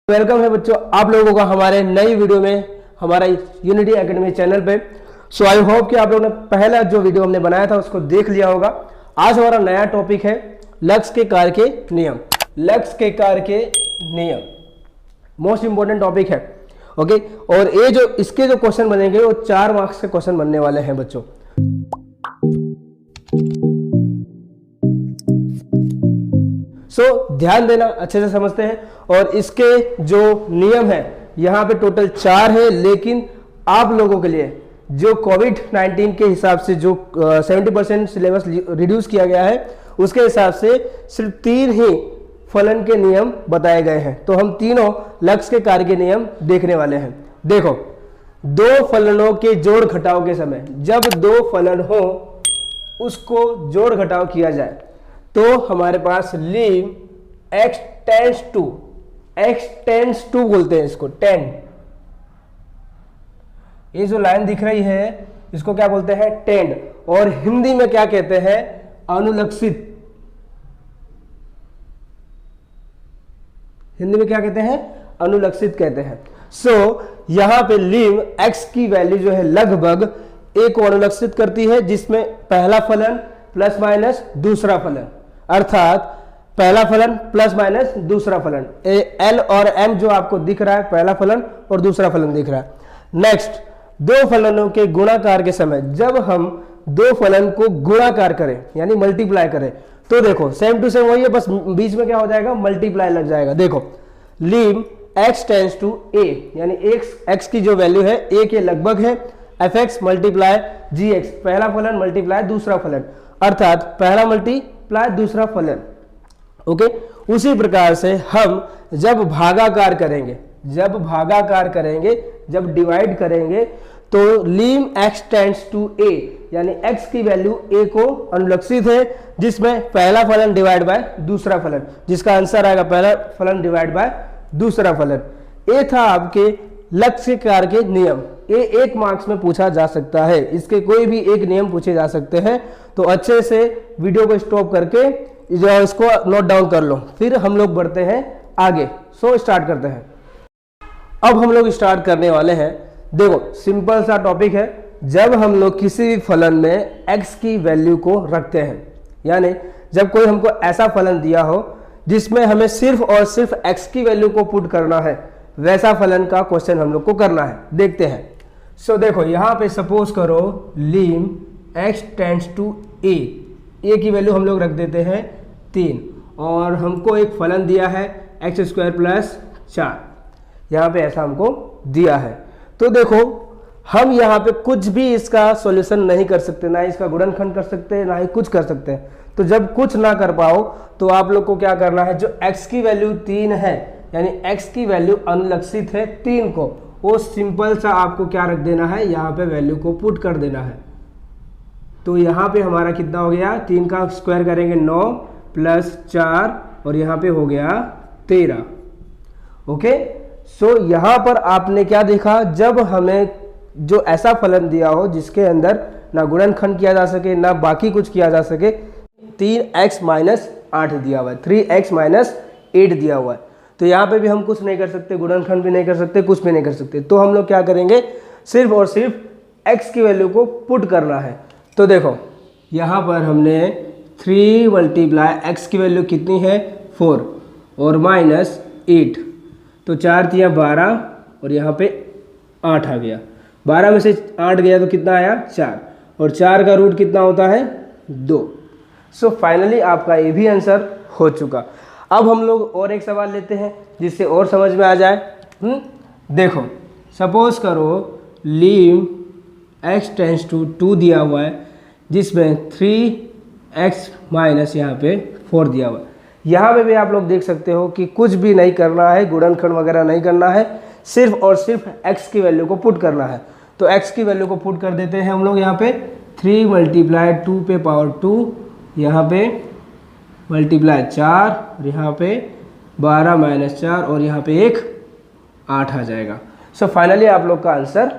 Welcome है बच्चों आप लोगों का हमारे नई वीडियो में हमारा यूनिटी एकेडमी चैनल पे। सो आई होप कि आप लोगों ने पहला जो वीडियो हमने बनाया था उसको देख लिया होगा। आज हमारा नया टॉपिक है लक्स के कार्य के नियम। लक्स के कार्य के नियम मोस्ट इंपोर्टेंट टॉपिक है। ओके, और ये जो इसके जो क्वेश्चन बनेंगे वो 4 मार्क्स के क्वेश्चन बनने वाले हैं बच्चों। ध्यान देना, अच्छे से समझते हैं। और इसके जो नियम है यहाँ पे टोटल 4 है, लेकिन आप लोगों के लिए जो कोविड-19 के हिसाब से जो 70% सिलेबस रिड्यूस किया गया है उसके हिसाब से सिर्फ 3 ही फलन के नियम बताए गए हैं। तो हम तीनों लक्स के कार्य के नियम देखने वाले हैं। देखो, 2 फलनों के जोड़ घटाव के समय जब 2 फलन हो उसको जोड़ घटाव किया जाए तो हमारे पास लीम x टेंड्स टू बोलते हैं इसको 10। ये जो लाइन दिख रही है इसको क्या बोलते हैं? टेंड। और हिंदी में क्या कहते हैं? अनुलक्षित। हिंदी में क्या कहते हैं? अनुलक्षित कहते हैं। यहां पे लीम x की वैल्यू जो है लगभग a को अनुलक्षित करती है, जिसमें पहला फलन प्लस माइनस दूसरा फलन, अर्थात पहला फलन प्लस माइनस दूसरा फलन। L और M जो आपको दिख रहा है, पहला फलन और दूसरा फलन दिख रहा है। नेक्स्ट, 2 फलनों के गुणाकार के समय जब हम 2 फलन को गुणाकार करें यानी मल्टीप्लाई करें तो देखो सेम टू सेम वही है, बस बीच में क्या हो जाएगा? मल्टीप्लाई लग जाएगा। देखो, लीम x टेंड्स टू a यानी x की जो वैल्यू है a के लगभग है, fx मल्टीप्लाई gx, पहला फलन मल्टीप्लाई दूसरा फलन, अर्थात पहला मल्टीप्लाई दूसरा फलन। ओके, उसी प्रकार से हम जब भागाकार करेंगे, जब डिवाइड करेंगे तो लीम x टेंड्स टू a यानी x की वैल्यू a को अनुलक्षित है, जिसमें पहला फलन डिवाइड बाय दूसरा फलन, जिसका आंसर आएगा पहला फलन डिवाइड बाय दूसरा फलन। ये था आपके लक्ष्य कार्य के नियम। ये 1 मार्क्स में पूछा जा सकता है, इसके कोई भी एक नियम पूछे जा सकते हैं। तो अच्छे से वीडियो को स्टॉप करके जो इसको नोट डाउन कर लो, फिर हम लोग बढ़ते हैं आगे। स्टार्ट करते हैं। अब हम लोग स्टार्ट करने वाले हैं। देखो, सिंपल सा टॉपिक है। जब हम लोग किसी भी फलन में x की वैल्यू को रखते हैं, यानी जब कोई हमको ऐसा फलन दिया हो जिसमें हमें सिर्फ और सिर्फ x की वैल्यू को पुट करना है, वैसा फलन का क्वेश्चन हम लोग को करना है। देखते हैं। देखो, यहां पे सपोज करो लीम x टेंड्स टू a की वैल्यू हम लोग रख देते हैं 3, और हमको एक फलन दिया है x² प्लस 4, यहाँ पे ऐसा हमको दिया है। तो देखो, हम यहाँ पे कुछ भी इसका सॉल्यूशन नहीं कर सकते, ना इसका गुणनखंड कर सकते, ना ही कुछ कर सकते हैं। तो जब कुछ ना कर पाओ तो आप लोग को क्या करना है? जो x की वैल्यू 3 है यानी x की वैल्यू अनुलक्षित है 3 को, वो सिंपल सा आपको क्या रख देना है? यहाँ पे वैल्यू को पुट कर देना है। तो यहाँ पे हमारा कितना हो गया? 3 का स्क्वायर करेंगे 9 प्लस 4, और यहाँ पे हो गया 13। ओके, यहाँ पर आपने क्या देखा? जब हमें जो ऐसा फलन दिया हो जिसके अंदर ना गुणनखंड किया जा सके ना बाकी कुछ किया जा सके, 3x माइनस 8 दिया हुआ है, 3x माइनस 8 दिया हुआ है, तो यहाँ पे भी हम कुछ नहीं कर सकते, गुणनखंड भी नहीं कर सकते, कुछ भी नहीं कर सकते। तो हम लोग क्या करेंगे? सिर्फ और सिर्फ x की वैल्यू को पुट करना है। तो देखो, यहाँ पर हमने 3 मल्टीप्लाई x की वैल्यू कितनी है? 4 और माइनस 8, तो 4 तिया 12 और यहाँ पे 8 आ गया। 12 में से 8 गया तो कितना आया? 4, और 4 का रूट कितना होता है? 2। फाइनली आपका ये भी आंसर हो चुका। अब हम लोग और एक सवाल लेते हैं जिससे और समझ में आ जाए। देखो, सपोज करो लीम x टेंड्स टू 2 दिया हुआ है, जिसमें 3x माइनस यहाँ पे 4 दिया हुआ है। यहाँ पे भी आप लोग देख सकते हो कि कुछ भी नहीं करना है, गुणनखंड वगैरह नहीं करना है, सिर्फ और सिर्फ x की वैल्यू को पुट करना है। तो x की वैल्यू को पुट कर देते हैं हम लोग यहाँ पे 3 मल्टीप्लाई 2 पे पावर 2, यहाँ पे मल्टीप्लाई 4, और यहाँ पे 12 माइनस 4, और यहाँ पे 1 8 आ जाएगा। फाइनली आप लोग का आंसर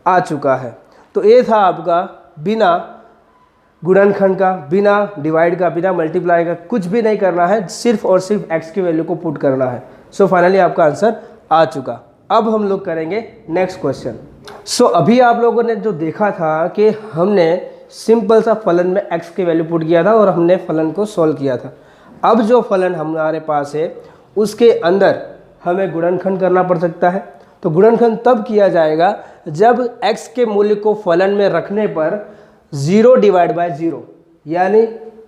आ चुका है। तो ये था आपका बिना गुणनखंड का, बिना डिवाइड का, बिना मल्टीप्लाई का कुछ भी नहीं करना है, सिर्फ और सिर्फ x की वैल्यू को पुट करना है। फाइनली आपका आंसर आ चुका। अब हम लोग करेंगे नेक्स्ट क्वेश्चन। सो अभी आप लोगों ने जो देखा था कि हमने सिंपल सा फलन में x की वैल्यू पुट किया था और हमने फलन को सॉल्व किया था। अब जो फलन हमारे पास है उसके अंदर हमें गुणनखंड करना पड़ सकता है। तो गुणनखंड तब किया जाएगा जब x के मूल्य को फलन में रखने पर 0/0 यानी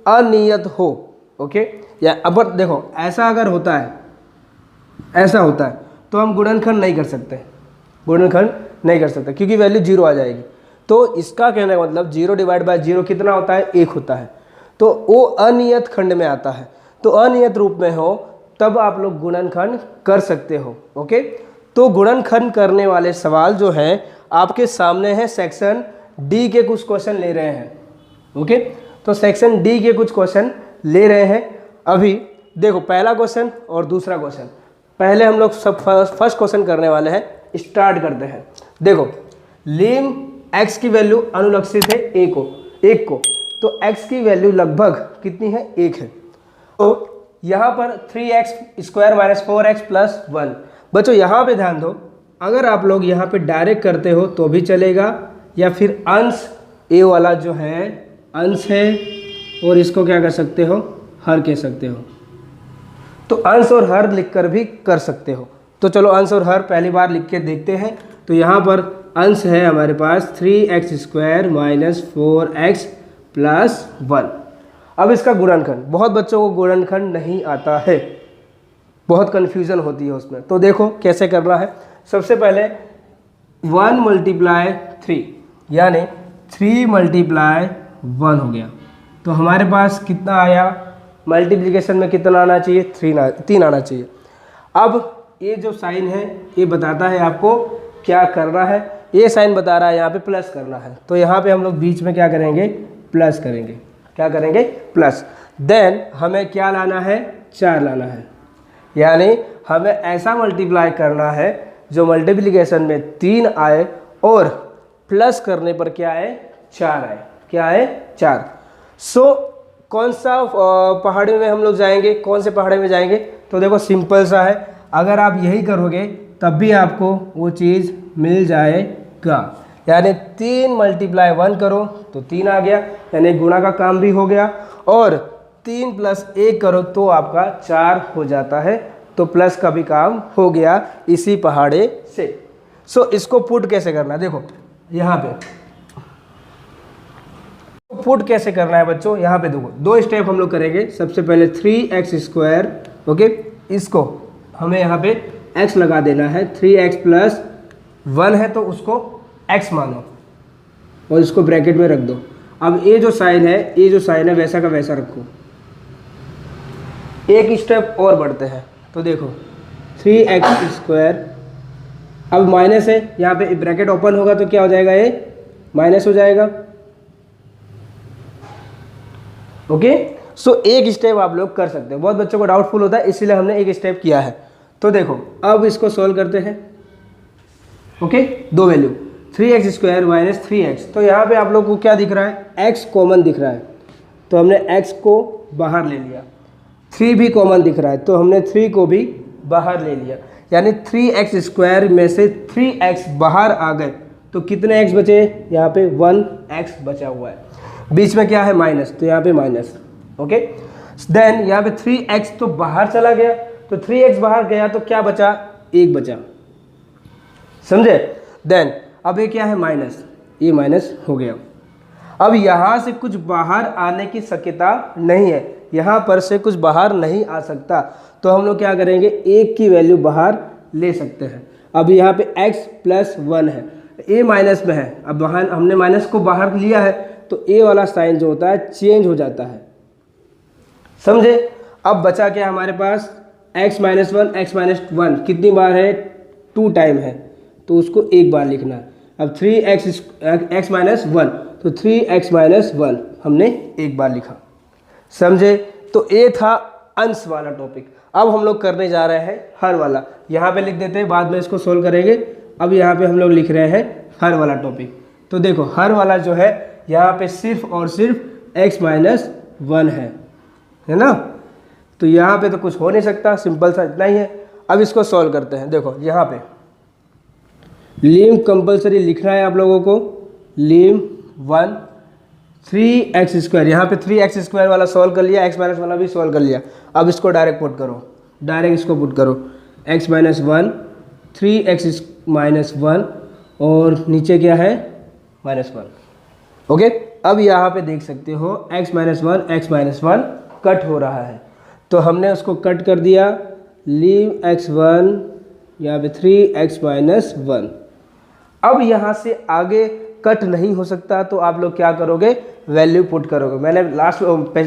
अनियत हो। ओके, या अब देखो ऐसा अगर होता है, ऐसा होता है तो हम गुणनखंड नहीं कर सकते, गुणनखंड नहीं कर सकते क्योंकि वैल्यू 0 आ जाएगी। तो इसका कहने का मतलब 0/0 कितना होता है, 1 होता है। तो वो अनियत खंड में आता है। तो अनियत रूप में हो तब आप लोग गुणनखंड कर सकते हो। ओके, तो गुणनखंड करने वाले सवाल जो हैं आपके सामने है, सेक्शन डी के कुछ क्वेश्चन ले रहे हैं। ओके, तो सेक्शन डी के कुछ क्वेश्चन ले रहे हैं। अभी देखो पहला क्वेश्चन और दूसरा क्वेश्चन, पहले हम लोग सब फर्स्ट क्वेश्चन करने वाले हैं, स्टार्ट करते हैं। देखो लीम x की वैल्यू अनुलक्षित है एक को, तो x की वैल्यू लगभग कितनी है, 1 है। तो यहाँ पर 3x² - 4x + 1। बच्चों यहाँ पे ध्यान दो, अगर आप लोग यहाँ पे डायरेक्ट करते हो तो भी चलेगा, या फिर अंश a वाला जो है अंश है और इसको क्या कर सकते हो, हर कह सकते हो। तो अंश और हर लिखकर भी कर सकते हो। तो चलो अंश और हर पहली बार लिख के देखते हैं। तो यहाँ पर अंश है हमारे पास 3x² - 4x + 1। अब इसका गुणनखंड, बहुत बच्चों को गुणनखंड नहीं आता है, बहुत कन्फ्यूज़न होती है उसमें। तो देखो कैसे करना है। सबसे पहले 1 × 3 यानी 3 × 1 हो गया। तो हमारे पास कितना आया, मल्टीप्लिकेशन में कितना आना चाहिए, 3 आना चाहिए। अब ये जो साइन है ये बताता है आपको क्या करना है। ये साइन बता रहा है यहाँ पे प्लस करना है, तो यहाँ पे हम लोग बीच में क्या करेंगे, प्लस करेंगे। क्या करेंगे, प्लस। देन हमें क्या लाना है, 4 लाना है, यानी हमें ऐसा मल्टीप्लाई करना है जो मल्टीप्लिकेशन में 3 आए और प्लस करने पर क्या आए, 4 आए। क्या आए, 4। सो कौन सा पहाड़ी में हम लोग जाएंगे, कौन से पहाड़ी में जाएंगे, तो देखो सिंपल सा है, अगर आप यही करोगे तब भी आपको वो चीज़ मिल जाएगा। यानी 3 × 1 करो तो 3 आ गया, यानी गुणा का काम भी हो गया, और 3 + 1 करो तो आपका 4 हो जाता है। तो प्लस का भी काम हो गया इसी पहाड़े से। सो इसको पुट कैसे करना है, देखो यहाँ पे पुट कैसे करना है बच्चों, यहाँ पे देखो 2 स्टेप हम लोग करेंगे। सबसे पहले 3x², ओके, इसको हमें यहाँ पे x लगा देना है। 3x + 1 है तो उसको x मानो और इसको ब्रैकेट में रख दो। अब ये जो साइन है वैसा का वैसा रखो। एक स्टेप और बढ़ते हैं, तो देखो 3x², अब माइनस है, यहाँ पे ब्रैकेट ओपन होगा तो क्या हो जाएगा, ये माइनस हो जाएगा। ओके, सो एक स्टेप आप लोग कर सकते हो। बहुत बच्चों को डाउटफुल होता है इसीलिए हमने एक स्टेप किया है। तो देखो अब इसको सॉल्व करते हैं। ओके, 2 वैल्यू 3x² - 3x, तो यहाँ पे आप लोग को क्या दिख रहा है, x कॉमन दिख रहा है, तो हमने x को बाहर ले लिया। 3 भी कॉमन दिख रहा है तो हमने 3 को भी बाहर ले लिया, यानी 3x² में से 3x बाहर आ गए तो कितने x बचे, यहाँ पे 1x बचा हुआ है। बीच में क्या है, माइनस, तो यहाँ पे माइनस। ओके, देन यहाँ पे 3x तो बाहर चला गया, तो 3x बाहर गया तो क्या बचा, 1 बचा, समझे। देन अब ये क्या है, माइनस, ये माइनस हो गया। अब यहाँ से कुछ बाहर आने की शक्यता नहीं है, यहाँ पर से कुछ बाहर नहीं आ सकता, तो हम लोग क्या करेंगे, 1 की वैल्यू बाहर ले सकते हैं। अब यहाँ पे x + 1 है, a माइनस में है, अब वहाँ हमने माइनस को बाहर लिया है तो a वाला साइन जो होता है चेंज हो जाता है, समझे। अब बचा क्या हमारे पास, x - 1 कितनी बार है, 2 टाइम है, तो उसको 1 बार लिखना है। अब 3x - 1 तो 3x - 1 हमने 1 बार लिखा, समझे। तो ये था अंश वाला टॉपिक। अब हम लोग करने जा रहे हैं हर वाला, यहाँ पे लिख देते हैं, बाद में इसको सोल्व करेंगे। अब यहाँ पे हम लोग लिख रहे हैं हर वाला टॉपिक। तो देखो हर वाला जो है यहाँ पे सिर्फ और सिर्फ x - 1 है ना, तो यहाँ पे तो कुछ हो नहीं सकता, सिंपल सा इतना ही है। अब इसको सॉल्व करते हैं। देखो यहाँ पे लिम कंपलसरी लिखना है आप लोगों को, लिम 1 3x², यहाँ पे 3x² वाला सॉल्व कर लिया, x माइनस वाला भी सॉल्व कर लिया। अब इसको डायरेक्ट पुट करो, डायरेक्ट इसको पुट करो, x माइनस 1 3x माइनस 1 और नीचे क्या है -1। ओके, अब यहाँ पे देख सकते हो x माइनस 1 कट हो रहा है, तो हमने उसको कट कर दिया, लीव x1 यहाँ पे 3x माइनस 1। अब यहाँ से आगे कट नहीं हो सकता तो आप लोग क्या करोगे, वैल्यू पुट करोगे। मैंने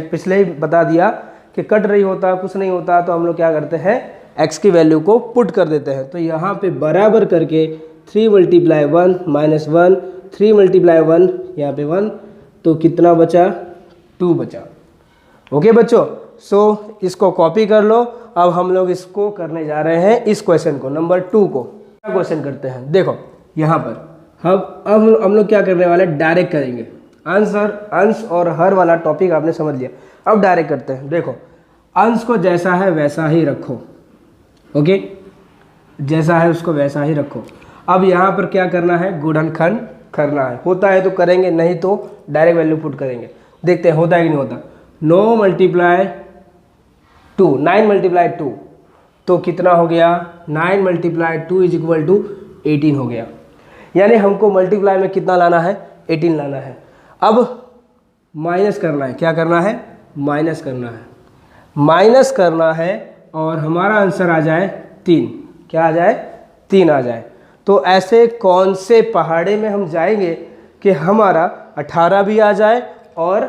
पिछले ही बता दिया कि कट नहीं होता, कुछ नहीं होता, तो हम लोग क्या करते हैं, x की वैल्यू को पुट कर देते हैं। तो यहाँ पे बराबर करके 3 × 1 -1, 3 × 1 यहाँ पे 1, तो कितना बचा, 2 बचा। ओके बच्चों, सो इसको कॉपी कर लो। अब हम लोग इसको करने जा रहे हैं, इस क्वेश्चन को, नंबर 2 को। क्या क्वेश्चन करते हैं, देखो यहाँ पर अब हम लोग क्या करने वाले, डायरेक्ट करेंगे। अंश और हर वाला टॉपिक आपने समझ लिया, अब डायरेक्ट करते हैं। देखो अंश को जैसा है वैसा ही रखो, ओके, जैसा है उसको वैसा ही रखो। अब यहाँ पर क्या करना है, गुणनखंड करना है, होता है तो करेंगे, नहीं तो डायरेक्ट वैल्यू पुट करेंगे। देखते हैं होता है कि नहीं होता। 9 × 2 9 × 2 तो कितना हो गया, 9 × 2 = 18 हो गया। यानी हमको मल्टीप्लाई में कितना लाना है, 18 लाना है। अब माइनस करना है, क्या करना है, माइनस करना है, माइनस करना है और हमारा आंसर आ जाए 3। क्या आ जाए, 3 आ जाए। तो ऐसे कौन से पहाड़े में हम जाएंगे कि हमारा 18 भी आ जाए और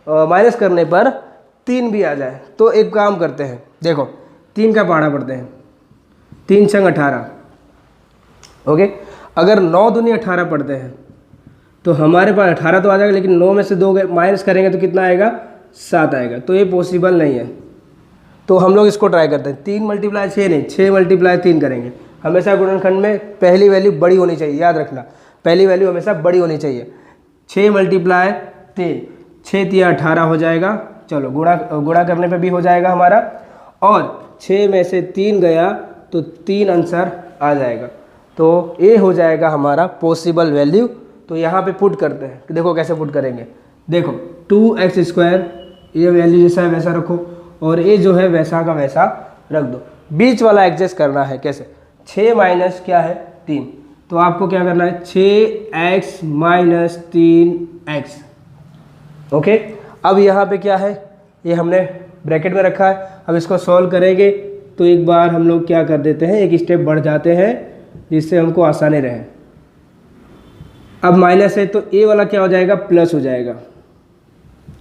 माइनस करने पर 3 भी आ जाए। तो एक काम करते हैं, देखो 3 का पहाड़ा पढ़ते हैं, 3 × 18, ओके। अगर 9 दूनी 18 पढ़ते हैं तो हमारे पास 18 तो आ जाएगा, लेकिन 9 में से 2 माइनस करेंगे तो कितना आएगा, 7 आएगा। तो ये पॉसिबल नहीं है, तो हम लोग इसको ट्राई करते हैं। 3 × 6 नहीं, 6 × 3 करेंगे। हमेशा गुणनखंड में पहली वैल्यू बड़ी होनी चाहिए, याद रखना, पहली वैल्यू हमेशा बड़ी होनी चाहिए। 6 × 3, 6 × 18 हो जाएगा। चलो गुणा करने पे भी हो जाएगा हमारा, और 6 में से 3 गया तो 3 आंसर आ जाएगा। तो ये हो जाएगा हमारा पॉसिबल वैल्यू। तो यहाँ पे पुट करते हैं, देखो कैसे पुट करेंगे। देखो 2x², ये वैल्यू जैसा है वैसा रखो, और ये जो है वैसा का वैसा रख दो। बीच वाला एडजस्ट करना है, कैसे, 6 माइनस क्या है, 3, तो आपको क्या करना है, 6x माइनस 3x। ओके, अब यहाँ पे क्या है, ये हमने ब्रैकेट में रखा है। अब इसको सॉल्व करेंगे तो एक बार हम लोग क्या कर देते हैं, एक स्टेप बढ़ जाते हैं जिससे हमको आसानी रहे। अब माइनस है तो ए वाला क्या हो जाएगा, प्लस हो जाएगा।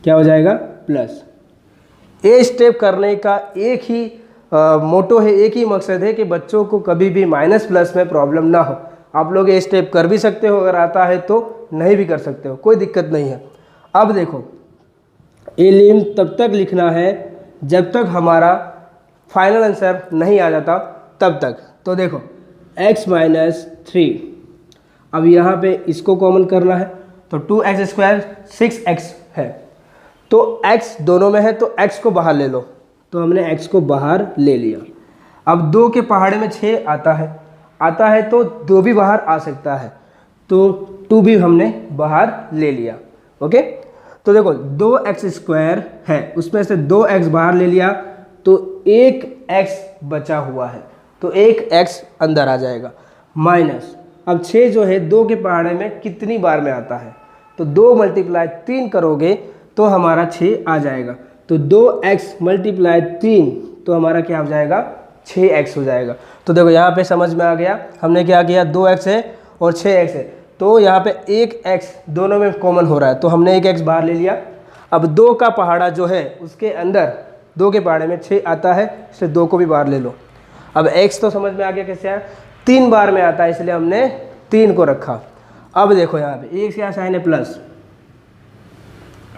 क्या हो जाएगा, प्लस। ए स्टेप करने का एक ही मोटो है, एक ही मकसद है कि बच्चों को कभी भी माइनस प्लस में प्रॉब्लम ना हो। आप लोग ये स्टेप कर भी सकते हो, अगर आता है तो, नहीं भी कर सकते हो, कोई दिक्कत नहीं है। अब देखो ए लिम तब तक लिखना है जब तक हमारा फाइनल आंसर नहीं आ जाता, तब तक। तो देखो x माइनस 3, अब यहाँ पे इसको कॉमन करना है, तो 2x² 6x है, तो x दोनों में है तो x को बाहर ले लो, तो हमने x को बाहर ले लिया। अब 2 के पहाड़े में 6 आता है तो 2 भी बाहर आ सकता है, तो 2 भी हमने बाहर ले लिया। ओके, तो देखो 2x² है, उसमें से 2x बाहर ले लिया तो 1x बचा हुआ है, तो 1x अंदर आ जाएगा। माइनस, अब 6 जो है 2 के पहाड़े में कितनी बार में आता है, तो 2 × 3 करोगे तो हमारा 6 आ जाएगा। तो 2x × 3 तो हमारा क्या हो जाएगा, 6x हो जाएगा। तो देखो यहाँ पे समझ में आ गया, हमने क्या किया, 2x है और 6x है, तो यहाँ पे 1x दोनों में कॉमन हो रहा है, तो हमने 1x बाहर ले लिया। अब 2 का पहाड़ा जो है उसके अंदर 2 के पहाड़े में 6 आता है, इसलिए 2 को भी बाहर ले लो। अब x तो समझ में आ गया कैसे आया, 3 बार में आता है, इसलिए हमने 3 को रखा। अब देखो यहाँ पे एक क्या साइन है, प्लस।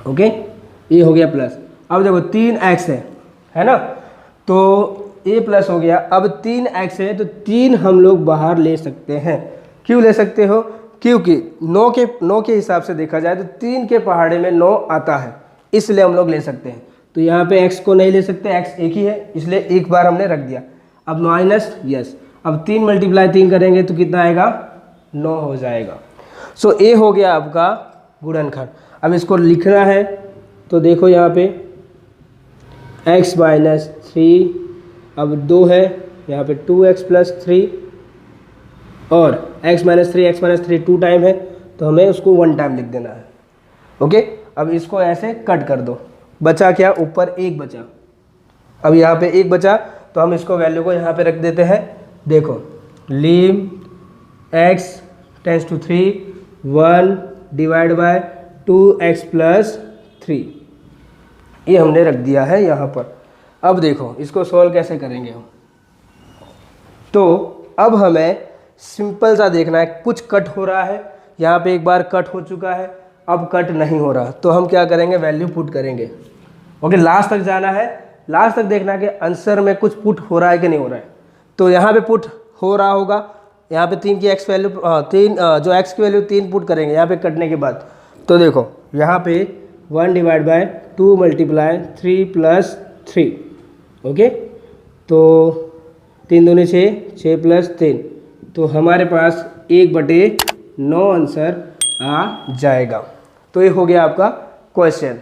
ओके, ये हो गया प्लस। अब देखो 3x है ना, तो ये प्लस हो गया। अब 3x है तो 3 हम लोग बाहर ले सकते हैं। क्यों ले सकते हो, क्योंकि 9 के हिसाब से देखा जाए तो 3 के पहाड़े में 9 आता है, इसलिए हम लोग ले सकते हैं। तो यहाँ पे x को नहीं ले सकते, x एक ही है, इसलिए एक बार हमने रख दिया। अब माइनस यस, अब 3 मल्टीप्लाई 3 करेंगे तो कितना आएगा, 9 हो जाएगा। सो ए हो गया आपका गुणनखंड। अब इसको लिखना है तो देखो यहाँ पे x माइनस 3, अब 2 है यहाँ पे 2x प्लस 3, और x माइनस 3 2 टाइम है तो हमें उसको 1 टाइम लिख देना है। ओके, अब इसको ऐसे कट कर दो, बचा क्या, ऊपर 1 बचा। अब यहाँ पे 1 बचा तो हम इसको वैल्यू को यहाँ पे रख देते हैं। देखो lim x tends to 3 1 divide by 2x plus 3, ये हमने रख दिया है यहाँ पर। अब देखो इसको सॉल्व कैसे करेंगे हम, तो अब हमें सिंपल सा देखना है, कुछ कट हो रहा है, यहाँ पे एक बार कट हो चुका है, अब कट नहीं हो रहा, तो हम क्या करेंगे, वैल्यू पुट करेंगे। ओके, लास्ट तक जाना है, लास्ट तक देखना है कि आंसर में कुछ पुट हो रहा है कि नहीं हो रहा है। तो यहाँ पे पुट हो रहा होगा, यहाँ पे 3 की x वैल्यू, 3 जो x की वैल्यू 3 पुट करेंगे यहाँ पे कटने के बाद। तो देखो यहाँ पे 1 divide bye 2 multiply 3 plus 3। Okay, तो 3 दूनी 6 प्लस 3, तो हमारे पास 1/9 आंसर आ जाएगा। तो ये हो गया आपका क्वेश्चन।